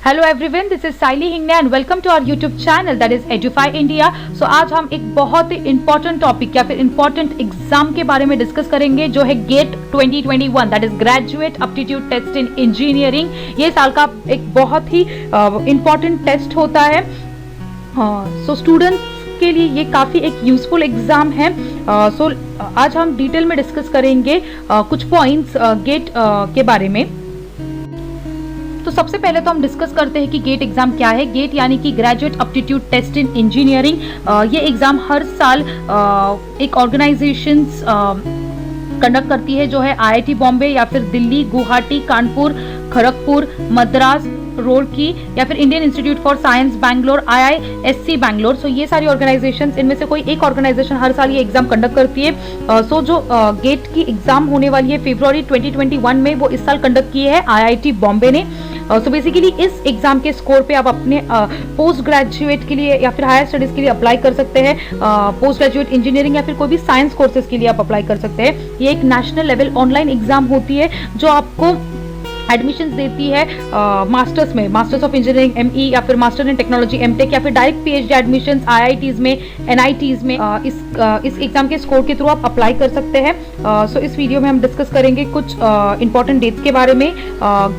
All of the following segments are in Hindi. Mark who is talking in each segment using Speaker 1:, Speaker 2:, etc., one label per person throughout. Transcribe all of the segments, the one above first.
Speaker 1: Hello everyone, this is Saili Hingne and welcome to our YouTube channel that is Edufy India. So आज हम एक बहुत ही इंपॉर्टेंट टॉपिक या फिर इंपॉर्टेंट एग्जाम के बारे में डिस्कस करेंगे जो है GATE 2021 that is Graduate Aptitude Test in Engineering. ये साल का एक बहुत ही इंपॉर्टेंट टेस्ट होता है। सो स्टूडेंट्स के लिए ये काफ़ी एक यूजफुल एग्जाम है। सो आज हम डिटेल में डिस्कस करेंगे कुछ पॉइंट्स गेट के बारे में। तो सबसे पहले तो हम डिस्कस करते हैं कि गेट एग्जाम क्या है। गेट यानी कि Graduate Aptitude Test in Engineering. ये एग्जाम हर साल एक ऑर्गेनाइजेशन कंडक्ट करती है जो है IIT बॉम्बे या फिर दिल्ली, गुवाहाटी, कानपुर, खड़गपुर, मद्रास, रोड़की या फिर Indian Institute for Science Bangalore, IISc Bangalore. So ये सारी ऑर्गेनाइजेशंस, इनमें से कोई एक ऑर्गेनाइजेशन हर साल ये एग्जाम कंडक्ट करती है। सो जो गेट की एग्जाम होने वाली है फरवरी 2021 में, वो इस साल कंडक्ट की है IIT बॉम्बे ने। सो बेसिकली इस एग्जाम के स्कोर पे आप अपने पोस्ट ग्रेजुएट के लिए या फिर हायर स्टडीज के लिए अप्लाई कर सकते हैं। पोस्ट ग्रेजुएट इंजीनियरिंग या फिर कोई भी साइंस कोर्सेज के लिए आप अप्लाई कर सकते हैं। ये एक नेशनल लेवल ऑनलाइन एग्जाम होती है जो आपको एडमिशंस देती है मास्टर्स में, मास्टर्स ऑफ इंजीनियरिंग ME या फिर मास्टर इन टेक्नोलॉजी MTech या फिर डायरेक्ट PhD एडमिशंस IITs में, NITs में। इस एग्जाम के स्कोर के थ्रू आप अप्लाई कर सकते हैं। सो इस वीडियो में हम डिस्कस करेंगे कुछ इंपॉर्टेंट डेट्स के बारे में,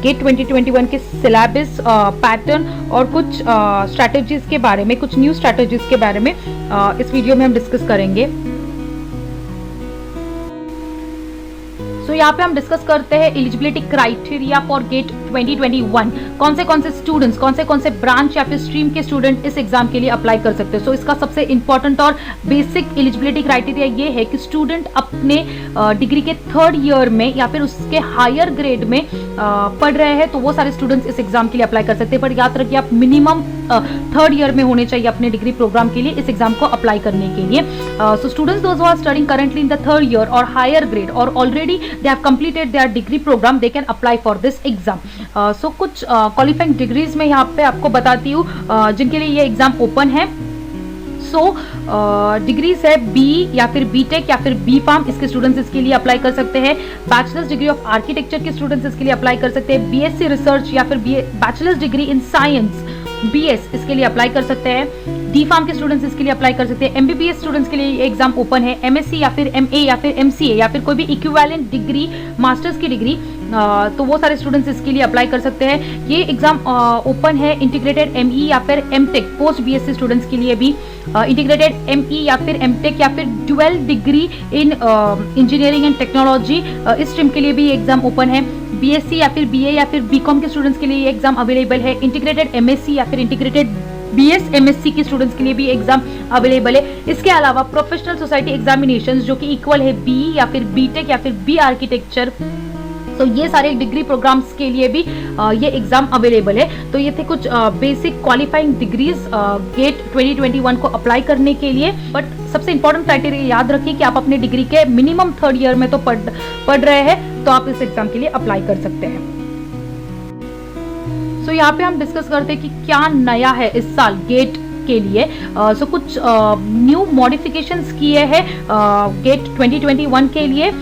Speaker 1: गेट 2021 के सिलेबस, पैटर्न और कुछ स्ट्रैटेजीज के बारे में, कुछ न्यू स्ट्रैटेजीज के बारे में इस वीडियो में हम डिस्कस करेंगे। सो यहाँ पे हम डिस्कस करते हैं एलिजिबिलिटी क्राइटेरिया फॉर गेट 2021। कौन से स्टूडेंट्स, कौन से ब्रांच या फिर स्ट्रीम के स्टूडेंट इस एग्जाम के लिए अप्लाई कर सकते हैं। सो इसका सबसे इंपॉर्टेंट और बेसिक एलिजिबिलिटी क्राइटेरिया ये है कि स्टूडेंट अपने डिग्री के थर्ड ईयर में या फिर उसके हायर ग्रेड में पढ़ रहे हैं, तो वो सारे स्टूडेंट्स इस एग्जाम के लिए अप्लाई कर सकते हैं। पर याद रखिए आप मिनिमम थर्ड ईयर में होने चाहिए अपने डिग्री प्रोग्राम के लिए इस एग्जाम को अप्लाई करने के लिए। So students those who are studying currently in the third year और हायर ग्रेड और already they have completed their degree program, they can apply for this exam. So कुछ qualifying degrees में यहाँ पे आपको बताती हूँ जिनके लिए ये एग्जाम ओपन है। सो डिग्रीज है B या फिर BTech या फिर B.Pharm, इसके स्टूडेंट्स इसके लिए अप्लाई कर सकते हैं। बैचलर्स डिग्री ऑफ आर्किटेक्चर के स्टूडेंट्स इसके लिए अप्लाई कर सकते हैं। BSc रिसर्च या फिर bachelors degree in science BS इसके लिए अप्लाई कर सकते हैं। D.Pharm के स्टूडेंट्स इसके लिए अप्लाई कर सकते हैं। MBBS स्टूडेंट्स के लिए ये एग्जाम ओपन है। MSc या फिर MA या फिर MCA या फिर कोई भी इक्विवेलेंट डिग्री, मास्टर्स की डिग्री, तो वो सारे स्टूडेंट्स इसके लिए अप्लाई कर सकते हैं। ये एग्जाम ओपन है इंटीग्रेटेड ME या फिर MTech पोस्ट BSc स्टूडेंट्स के लिए भी। इंटीग्रेटेड ME या फिर MTech या फिर dual degree in engineering and technology, इस स्ट्रीम के लिए भी ये एग्जाम ओपन है। BSc या फिर BA या फिर BCom के स्टूडेंट्स के लिए ये एग्जाम अवेलेबल है। इंटीग्रेटेड MSc या फिर इंटीग्रेटेड BS MSc के स्टूडेंट्स के लिए भी एग्जाम अवेलेबल है। इसके अलावा प्रोफेशनल सोसाइटी एग्जामिनेशंस जो कि इक्वल है BE या फिर BTech या फिर B आर्किटेक्चर, तो ये सारे डिग्री प्रोग्राम्स के लिए भी ये एग्जाम अवेलेबल है। तो ये थे कुछ बेसिक क्वालिफाइंग डिग्रीज गेट 2021 को अप्लाई करने के लिए। बट सबसे इंपॉर्टेंट क्राइटेरिया याद रखिए कि आप अपने डिग्री के मिनिमम थर्ड ईयर में तो पढ़ रहे हैं, तो आप इस एग्जाम के लिए अप्लाई कर सकते हैं। सो यहाँ पे हम डिस्कस करते हैं कि क्या नया है इस साल गेट के लिए। सो कुछ न्यू मॉडिफिकेशंस किए हैं गेट 2021 के लिए।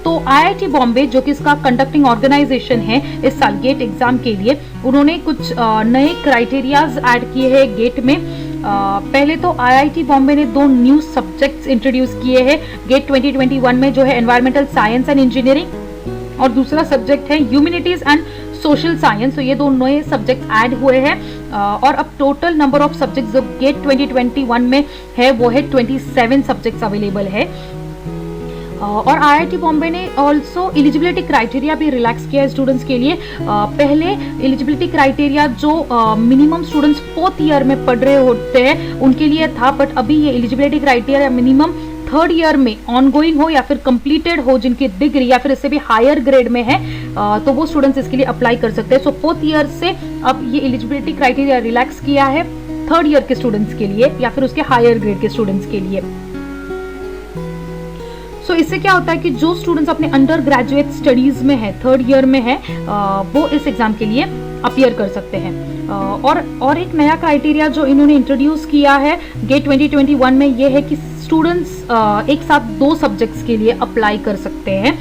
Speaker 1: तो IIT बॉम्बे जो कि इसका कंडक्टिंग ऑर्गेनाइजेशन है इस साल गेट एग्जाम के लिए, उन्होंने कुछ नए क्राइटेरियाज ऐड किए हैं गेट में। पहले तो IIT बॉम्बे ने 2 न्यू सब्जेक्ट्स इंट्रोड्यूस किए हैं गेट 2021 में, जो है एनवायरमेंटल साइंस एंड इंजीनियरिंग और दूसरा सब्जेक्ट है ह्यूमैनिटीज एंड सोशल साइंस। तो ये 2 नए सब्जेक्ट ऐड हुए हैं और अब टोटल नंबर ऑफ सब्जेक्ट्स जो गेट 2021 में है वो है 27 सब्जेक्ट्स अवेलेबल है। और IIT बॉम्बे ने ऑल्सो एलिजिबिलिटी क्राइटेरिया भी रिलैक्स किया है स्टूडेंट्स के लिए। पहले एलिजिबिलिटी क्राइटेरिया जो मिनिमम स्टूडेंट्स 4th ईयर में पढ़ रहे होते हैं उनके लिए था, बट अभी ये eligibility criteria minimum third year में ऑनगोइंग हो या फिर कंप्लीटेड हो जिनकी डिग्री या फिर इससे भी हायर ग्रेड में है, तो वो स्टूडेंट्स इसके लिए अप्लाई कर सकते हैं। सो 4th ईयर से अब ये एलिजिबिलिटी क्राइटेरिया रिलैक्स किया है थर्ड ईयर के स्टूडेंट्स के लिए या फिर उसके हायर ग्रेड के स्टूडेंट्स के लिए। सो इससे क्या होता है कि जो स्टूडेंट्स अपने अंडर ग्रेजुएट स्टडीज में है, थर्ड ईयर में है, वो इस एग्जाम के लिए अपीयर कर सकते हैं। और एक नया क्राइटेरिया जो इन्होंने इंट्रोड्यूस किया है गेट 2021 में, ये है कि स्टूडेंट्स एक साथ 2 सब्जेक्ट्स के लिए अप्लाई कर सकते हैं।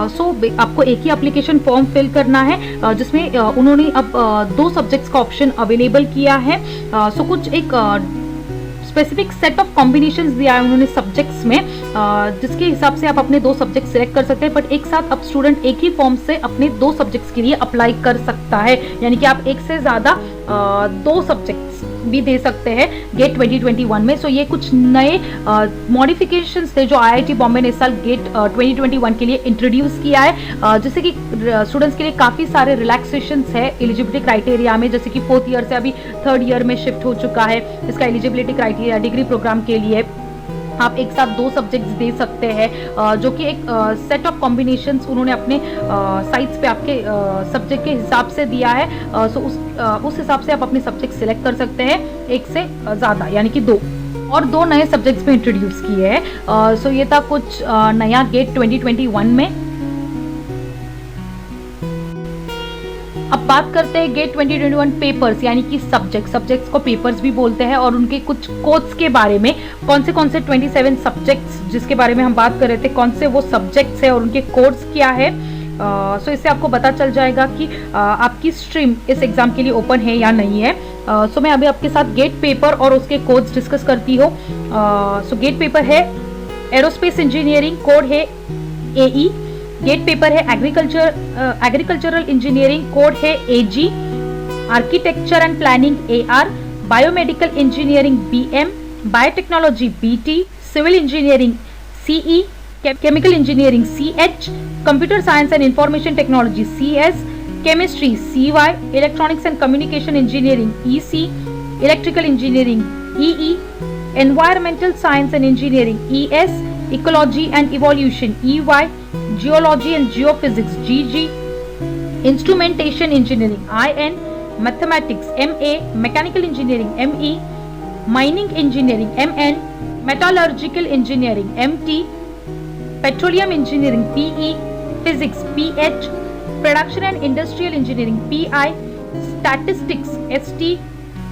Speaker 1: सो आपको एक ही एप्लीकेशन फॉर्म फिल करना है, जिसमें उन्होंने अब 2 सब्जेक्ट्स का ऑप्शन अवेलेबल किया है। सो कुछ एक स्पेसिफिक सेट ऑफ कॉम्बिनेशंस दिया है उन्होंने सब्जेक्ट्स में, जिसके हिसाब से आप अपने 2 सब्जेक्ट सिलेक्ट कर सकते हैं। बट एक साथ अब स्टूडेंट एक ही फॉर्म से अपने 2 सब्जेक्ट्स के लिए अप्लाई कर सकता है, यानी कि आप एक से ज़्यादा 2 सब्जेक्ट्स भी दे सकते हैं गेट 2021 में। सो ये कुछ नए मॉडिफिकेशंस थे जो IIT बॉम्बे ने इस साल गेट 2021 के लिए इंट्रोड्यूस किया है, जिससे कि स्टूडेंट्स के लिए काफ़ी सारे रिलैक्सेशंस है एलिजिबिलिटी क्राइटेरिया में, जैसे कि 4th ईयर से अभी 3rd ईयर में शिफ्ट हो चुका है इसका एलिजिबिलिटी क्राइटेरिया। डिग्री प्रोग्राम के लिए आप एक साथ 2 सब्जेक्ट्स दे सकते हैं, जो कि एक सेट ऑफ कॉम्बिनेशंस उन्होंने अपने साइट्स पे आपके सब्जेक्ट के हिसाब से दिया है। सो उस हिसाब से आप अपने सब्जेक्ट सिलेक्ट कर सकते हैं, एक से ज़्यादा यानी कि 2, और 2 नए सब्जेक्ट्स भी इंट्रोड्यूस किए हैं। सो ये था कुछ नया गेट 2021 में। अब बात करते हैं गेट 2021 पेपर्स यानी कि सब्जेक्ट्स को पेपर्स भी बोलते हैं, और उनके कुछ कोड्स के बारे में, कौन से 27 सब्जेक्ट्स जिसके बारे में हम बात कर रहे थे, कौन से वो सब्जेक्ट्स हैं और उनके कोड्स क्या है। सो इससे आपको पता चल जाएगा कि आपकी स्ट्रीम इस एग्जाम के लिए ओपन है या नहीं है। सो मैं अभी आपके साथ गेट पेपर और उसके कोड्स डिस्कस करती हूँ। सो गेट पेपर है एरोस्पेस इंजीनियरिंग, कोड है AE। गेट पेपर है एग्रीकल्चरल इंजीनियरिंग, कोड है AG। Architecture and planning AR। Biomedical engineering BM। Biotechnology BT। Civil engineering CE। Chemical engineering CH। Computer science and information technology CS। Chemistry CY। Electronics and communication engineering EC। Electrical engineering EE। Environmental science and engineering ES। Ecology and evolution EY। Geology and geophysics GG। Instrumentation engineering IN। Mathematics MA। Mechanical engineering ME। Mining engineering MN। Metallurgical engineering MT। Petroleum engineering PE। Physics PH। Production and industrial engineering PI। Statistics ST।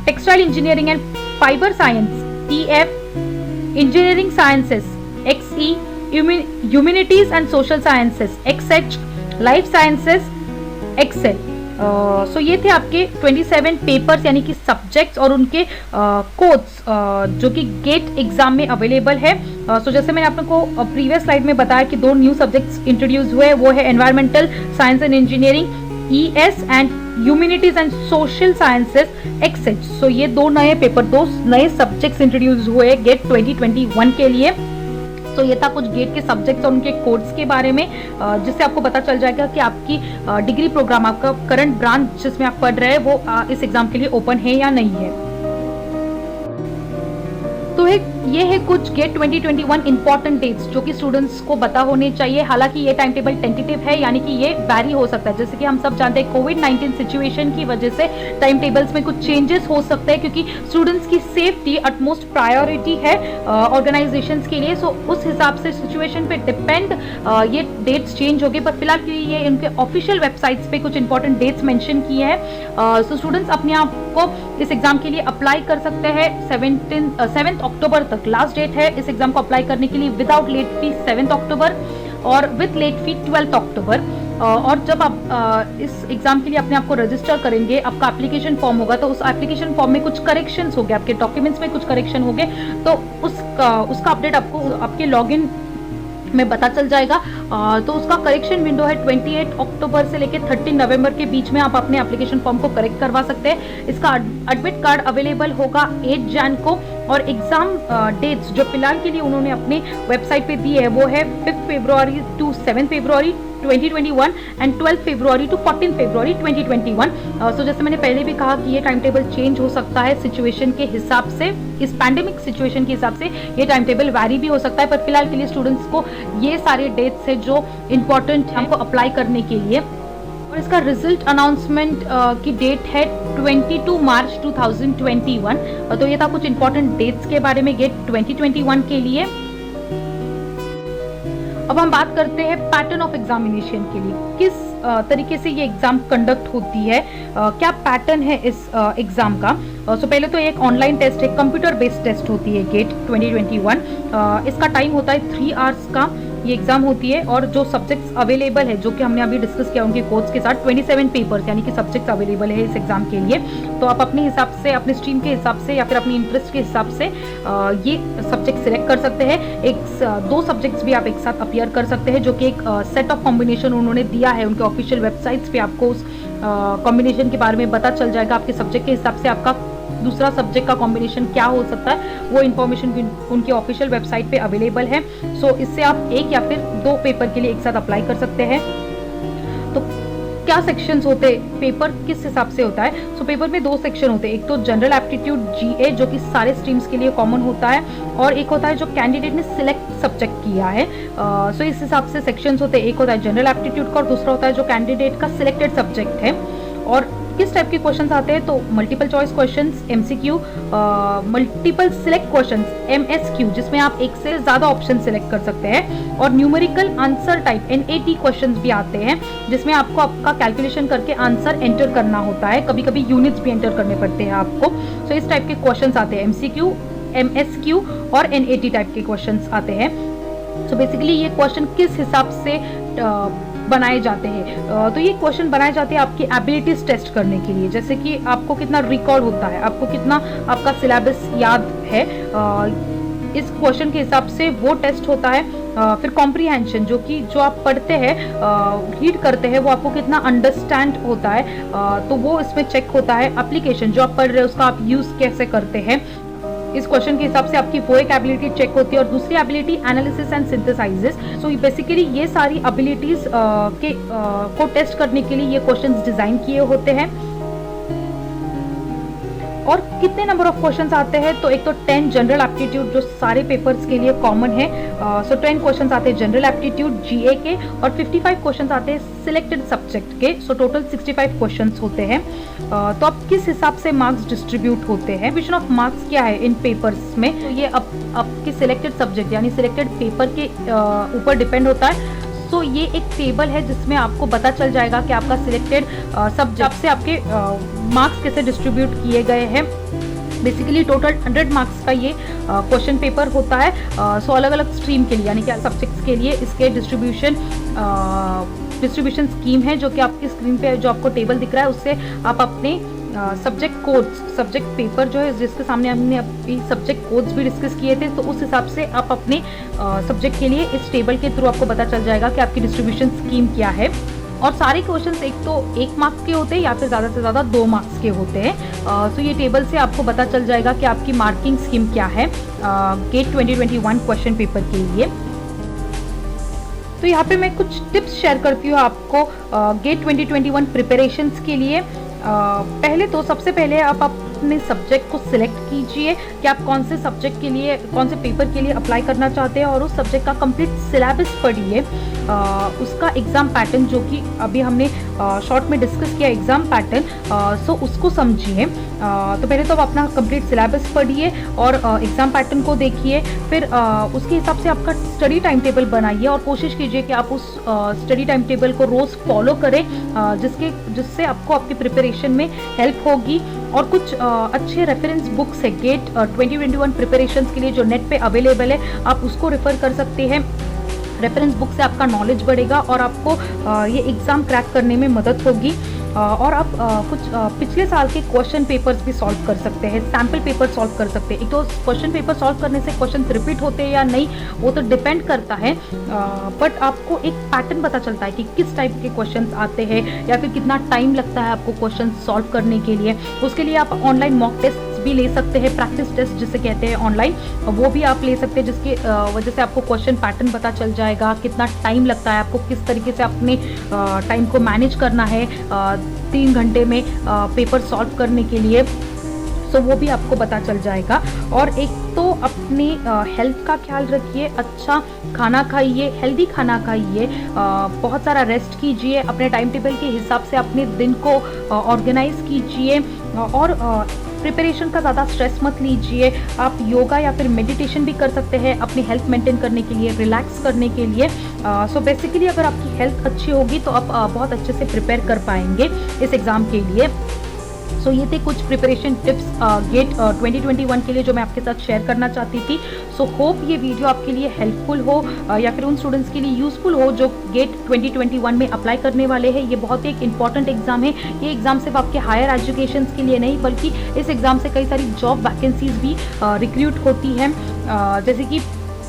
Speaker 1: Textile engineering and fibre science TF। Engineering sciences XE। Humanities and social sciences XH। Life sciences XL। सो ये थे आपके 27 पेपर्स यानी कि सब्जेक्ट्स और उनके कोड्स जो कि गेट एग्जाम में अवेलेबल है। सो जैसे मैंने आपको प्रीवियस स्लाइड में बताया कि 2 न्यू सब्जेक्ट्स इंट्रोड्यूस हुए, वो है environmental science and engineering ES and humanities and social sciences XH। सो ये 2 नए पेपर, 2 नए सब्जेक्ट्स इंट्रोड्यूस हुए गेट 2021 के लिए। तो ये था कुछ गेट के सब्जेक्ट्स और उनके कोड्स के बारे में, जिससे आपको पता चल जाएगा कि आपकी डिग्री प्रोग्राम, आपका करंट ब्रांच जिसमें आप पढ़ रहे हैं वो इस एग्जाम के लिए ओपन है या नहीं है। तो ये है कुछ गेट 2021 इंपॉर्टेंट डेट्स जो कि स्टूडेंट्स को पता होने चाहिए। हालांकि ये टाइम टेबल टेंटेटिव है, यानी कि ये वैरी हो सकता है। जैसे कि हम सब जानते हैं कोविड-19 सिचुएशन की वजह से टाइम टेबल्स में कुछ चेंजेस हो सकते हैं, क्योंकि स्टूडेंट्स की सेफ्टी अटमोस्ट प्रायोरिटी है ऑर्गेनाइजेशंस के लिए। सो उस हिसाब से सिचुएशन पे डिपेंड ये डेट्स चेंज हो गए, पर फिलहाल के लिए ये इनके ऑफिशियल वेबसाइट्स पे कुछ इंपॉर्टेंट डेट्स मेंशन किए हैं। सो स्टूडेंट्स अपने आप को इस एग्जाम के लिए अप्लाई कर सकते हैं 7 अक्टूबर तक लास्ट डेट है इस एग्जाम को अप्लाई करने के लिए, विदाउट लेट फी 7 अक्टूबर और विद लेट फी 12 अक्टूबर। और जब आप इस एग्जाम के लिए अपने आप को रजिस्टर करेंगे, आपका एप्लीकेशन फॉर्म होगा, तो उस एप्लीकेशन फॉर्म में कुछ करेक्शंस हो गए, आपके डॉक्यूमेंट्स में कुछ करेक्शन हो गए, तो उसका अपडेट आपको आपके लॉगिन में पता चल जाएगा। तो उसका करेक्शन विंडो है 28 अक्टूबर से लेकर 30 नवंबर के बीच में आप अपने एप्लीकेशन फॉर्म को करेक्ट करवा सकते हैं। इसका एडमिट कार्ड अवेलेबल होगा 8 जैन को, और एग्जाम डेट्स जो फिलहाल के लिए उन्होंने अपने वेबसाइट पे दी है वो है 5 February to 7 February 2021 and 12 February to 14 February 2021। So जैसे मैंने पहले भी कहा कि ये टाइम टेबल चेंज हो सकता है सिचुएशन के हिसाब से, इस पैंडेमिक सिचुएशन के हिसाब से ये टाइम टेबल वैरी भी हो सकता है, पर फिलहाल के लिए स्टूडेंट्स को ये सारे डेट्स है जो इंपॉर्टेंट है हमको अप्लाई करने के लिए। और इसका रिजल्ट अनाउंसमेंट की डेट है 22 मार्च 2021। तो ये था कुछ इंपॉर्टेंट डेट्स के बारे में गेट 2021 के लिए। अब हम बात करते हैं पैटर्न ऑफ एग्जामिनेशन के लिए, किस तरीके से ये एग्जाम कंडक्ट होती है, क्या पैटर्न है इस एग्जाम का। सो पहले तो एक ऑनलाइन टेस्ट है, कंप्यूटर बेस्ड टेस्ट होती है गेट 2021। इसका टाइम होता है 3 आवर्स का ये एग्जाम होती है, और जो सब्जेक्ट्स अवेलेबल है जो कि हमने अभी डिस्कस किया उनके कोर्स के साथ 27 पेपर्स यानी कि सब्जेक्ट्स अवेलेबल है इस एग्जाम के लिए। तो आप अपने हिसाब से, अपने स्ट्रीम के हिसाब से या फिर अपनी इंटरेस्ट के हिसाब से ये सब्जेक्ट सिलेक्ट कर सकते हैं। 2 सब्जेक्ट्स भी आप एक साथ अपीयर कर सकते हैं, जो कि एक सेट ऑफ कॉम्बिनेशन उन्होंने दिया है उनके ऑफिशियल वेबसाइट्स पे। आपको उस कॉम्बिनेशन के बारे में पता चल जाएगा, आपके सब्जेक्ट के हिसाब से आपका दूसरा सब्जेक्ट का कॉम्बिनेशन क्या हो सकता है, वो इन्फॉर्मेशन भी उनकी ऑफिशियल वेबसाइट पे अवेलेबल है। सो इससे आप 1 या फिर 2 पेपर के लिए एक साथ अप्लाई कर सकते हैं। तो क्या सेक्शंस होते हैं, पेपर किस हिसाब से होता है। सो पेपर में 2 सेक्शन होते हैं, एक तो जनरल एप्टीट्यूड जीए जो कि सारे स्ट्रीम्स के लिए कॉमन होता है, और एक होता है जो कैंडिडेट ने सिलेक्ट सब्जेक्ट किया है। सो इस हिसाब से सेक्शंस होते हैं, एक होता है जनरल एप्टीट्यूड का और दूसरा होता है जो कैंडिडेट का सिलेक्टेड सब्जेक्ट है। और किस टाइप के क्वेश्चंस आते हैं, तो multiple choice questions, MCQ, multiple select questions MSQ जिसमें आप एक से ज़्यादा ऑप्शन सिलेक्ट कर सकते हैं, और numerical answer type NAT questions भी आते हैं जिसमें आपको आपका कैलकुलेशन करके आंसर एंटर करना होता है, कभी कभी यूनिट्स भी एंटर करने पड़ते हैं आपको। सो इस टाइप के क्वेश्चंस आते हैं, एमसीक्यू, एमएसक्यू और एनएटी टाइप के क्वेश्चंस आते हैं। सो बेसिकली ये क्वेश्चन किस हिसाब से बनाए जाते हैं, तो ये क्वेश्चन बनाए जाते हैं आपकी एबिलिटीज टेस्ट करने के लिए, जैसे कि आपको कितना रिकॉल होता है, आपको कितना आपका सिलेबस याद है, इस क्वेश्चन के हिसाब से वो टेस्ट होता है। फिर कॉम्प्रीहेंशन जो आप पढ़ते हैं, रीड करते हैं, वो आपको कितना अंडरस्टैंड होता है, तो वो इसमें चेक होता है। एप्लीकेशन जो आप पढ़ रहे हैं उसका आप यूज़ कैसे करते हैं, इस क्वेश्चन के हिसाब से आपकी वो एक एबिलिटी चेक होती है। और दूसरी ability analysis and synthesises. So basically ये सारी एबिलिटीज को टेस्ट करने के लिए ये क्वेश्चंस डिजाइन किए होते हैं। और कितने नंबर ऑफ क्वेश्चंस आते हैं, तो एक तो 10 जनरल एप्टीट्यूड जो सारे पेपर्स के लिए कॉमन है। सो 10 क्वेश्चंस आते हैं जनरल एप्टीट्यूड जीए के, और 55 क्वेश्चंस आते हैं सिलेक्टेड सब्जेक्ट के। सो टोटल 65 क्वेश्चंस होते हैं। तो अब किस हिसाब से मार्क्स डिस्ट्रीब्यूट होते हैं, डिवीजन ऑफ मार्क्स क्या है इन पेपर्स में, तो ये आपके सिलेक्टेड सब्जेक्ट यानी सिलेक्टेड पेपर के ऊपर डिपेंड होता है। तो ये एक टेबल है जिसमें आपको पता चल जाएगा कि आपका सिलेक्टेड सब्जेक्ट से आपके मार्क्स कैसे डिस्ट्रीब्यूट किए गए हैं। बेसिकली टोटल 100 मार्क्स का ये क्वेश्चन पेपर होता है। सो अलग अलग स्ट्रीम के लिए यानी कि सब्जेक्ट्स के लिए इसके डिस्ट्रीब्यूशन स्कीम है, जो कि आपकी स्क्रीन पे जो आपको टेबल दिख रहा है उससे आप अपने सब्जेक्ट कोड्स, सब्जेक्ट पेपर जो है जिसके सामने हमने अपनी सब्जेक्ट कोड्स भी डिस्कस किए थे, तो उस हिसाब से आप अपने सब्जेक्ट के लिए इस टेबल के थ्रू आपको पता चल जाएगा कि आपकी डिस्ट्रीब्यूशन स्कीम क्या है। और सारे क्वेश्चंस एक तो 1 मार्क्स के होते हैं या फिर ज़्यादा से ज़्यादा 2 मार्क्स के होते हैं। तो ये टेबल से आपको पता चल जाएगा कि आपकी मार्किंग स्कीम क्या है गेट 2021 क्वेश्चन पेपर के लिए। तो यहाँ पे मैं कुछ टिप्स शेयर करती हूँ आपको गेट 2021 प्रिपरेशंस के लिए। पहले तो सबसे पहले आप अपने सब्जेक्ट को सिलेक्ट कीजिए कि आप कौन से सब्जेक्ट के लिए, कौन से पेपर के लिए अप्लाई करना चाहते हैं, और उस सब्जेक्ट का कंप्लीट सिलेबस पढ़िए। उसका एग्ज़ाम पैटर्न जो कि अभी हमने शॉर्ट में डिस्कस किया एग्ज़ाम पैटर्न, सो उसको समझिए। तो पहले तो आप अपना कंप्लीट सिलेबस पढ़िए और एग्ज़ाम पैटर्न को देखिए। फिर उसके हिसाब से आपका स्टडी टाइम टेबल बनाइए और कोशिश कीजिए कि आप उस स्टडी टाइम टेबल को रोज़ फॉलो करें, जिससे आपको आपकी प्रिपरेशन में हेल्प होगी। और कुछ अच्छे रेफरेंस बुक्स है गेट 2021 प्रिपरेशंस के लिए जो नेट पे अवेलेबल है, आप उसको रेफ़र कर सकते हैं। रेफरेंस बुक से आपका नॉलेज बढ़ेगा और आपको ये एग्ज़ाम क्रैक करने में मदद होगी। और आप कुछ पिछले साल के क्वेश्चन पेपर्स भी सॉल्व कर सकते हैं, सैम्पल पेपर सॉल्व कर सकते हैं। एक तो क्वेश्चन पेपर सॉल्व करने से क्वेश्चन रिपीट होते हैं या नहीं वो तो डिपेंड करता है, बट आपको एक पैटर्न पता चलता है कि किस टाइप के क्वेश्चंस आते हैं या फिर कितना टाइम लगता है आपको क्वेश्चन सॉल्व करने के लिए। उसके लिए आप ऑनलाइन मॉक टेस्ट भी ले सकते हैं, प्रैक्टिस टेस्ट जिसे कहते हैं ऑनलाइन, वो भी आप ले सकते हैं, जिसकी वजह से आपको क्वेश्चन पैटर्न पता चल जाएगा, कितना टाइम लगता है आपको, किस तरीके से अपने टाइम को मैनेज करना है 3 घंटे में पेपर सॉल्व करने के लिए। सो वो भी आपको पता चल जाएगा। और एक तो अपनी हेल्थ का ख्याल रखिए, अच्छा खाना खाइए, हेल्दी खाना खाइए, बहुत सारा रेस्ट कीजिए, अपने टाइम टेबल के हिसाब से अपने दिन को ऑर्गेनाइज कीजिए। और प्रिपरेशन का ज़्यादा स्ट्रेस मत लीजिए, आप योगा या फिर मेडिटेशन भी कर सकते हैं अपनी हेल्थ मेंटेन करने के लिए, रिलैक्स करने के लिए। सो बेसिकली अगर आपकी हेल्थ अच्छी होगी तो आप बहुत अच्छे से प्रिपेयर कर पाएंगे इस एग्ज़ाम के लिए। सो ये थे कुछ प्रिपरेशन टिप्स गेट 2021 के लिए जो मैं आपके साथ शेयर करना चाहती थी। सो होप ये वीडियो आपके लिए हेल्पफुल हो या फिर उन स्टूडेंट्स के लिए यूज़फुल हो जो गेट 2021 में अप्लाई करने वाले हैं। ये बहुत ही एक इंपॉर्टेंट एग्जाम है। ये एग्जाम सिर्फ आपके हायर एजुकेशन के लिए नहीं, बल्कि इस एग्ज़ाम से कई सारी जॉब वैकेंसीज भी रिक्रूट होती हैं, जैसे कि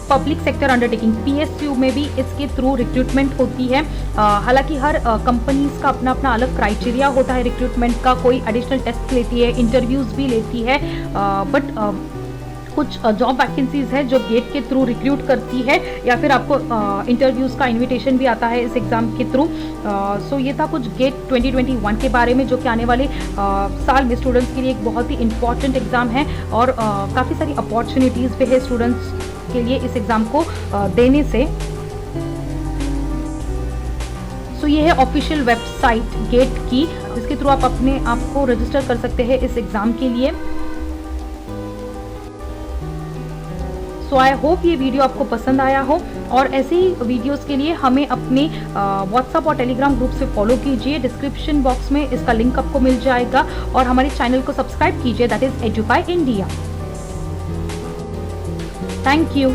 Speaker 1: पब्लिक सेक्टर अंडरटेकिंग PSU में भी इसके थ्रू रिक्रूटमेंट होती है। हालांकि हर कंपनीज का अपना अपना अलग क्राइटेरिया होता है रिक्रूटमेंट का, कोई एडिशनल टेस्ट लेती है, इंटरव्यूज़ भी लेती है, बट कुछ जॉब वैकेंसीज है जो गेट के थ्रू रिक्रूट करती है या फिर आपको इंटरव्यूज़ का इनविटेशन भी आता है इस एग्ज़ाम के थ्रू। सो ये था कुछ गेट 2021 के बारे में, जो कि आने वाले साल में स्टूडेंट्स के लिए एक बहुत ही इंपॉर्टेंट एग्ज़ाम है और काफ़ी सारी अपॉर्चुनिटीज़ भी है स्टूडेंट्स के लिए इस एग्ज़ाम को देने से। सो ये है ऑफिशियल वेबसाइट गेट की, जिसके थ्रू आप अपने आप को रजिस्टर कर सकते हैं इस एग्ज़ाम के लिए। सो आई होप ये वीडियो आपको पसंद आया हो, और ऐसे ही वीडियोस के लिए हमें अपने व्हाट्सएप और टेलीग्राम ग्रुप से फॉलो कीजिए। डिस्क्रिप्शन बॉक्स में इसका लिंक आपको मिल जाएगा, और हमारे चैनल को सब्सक्राइब कीजिए, that is Edufy India. Thank you.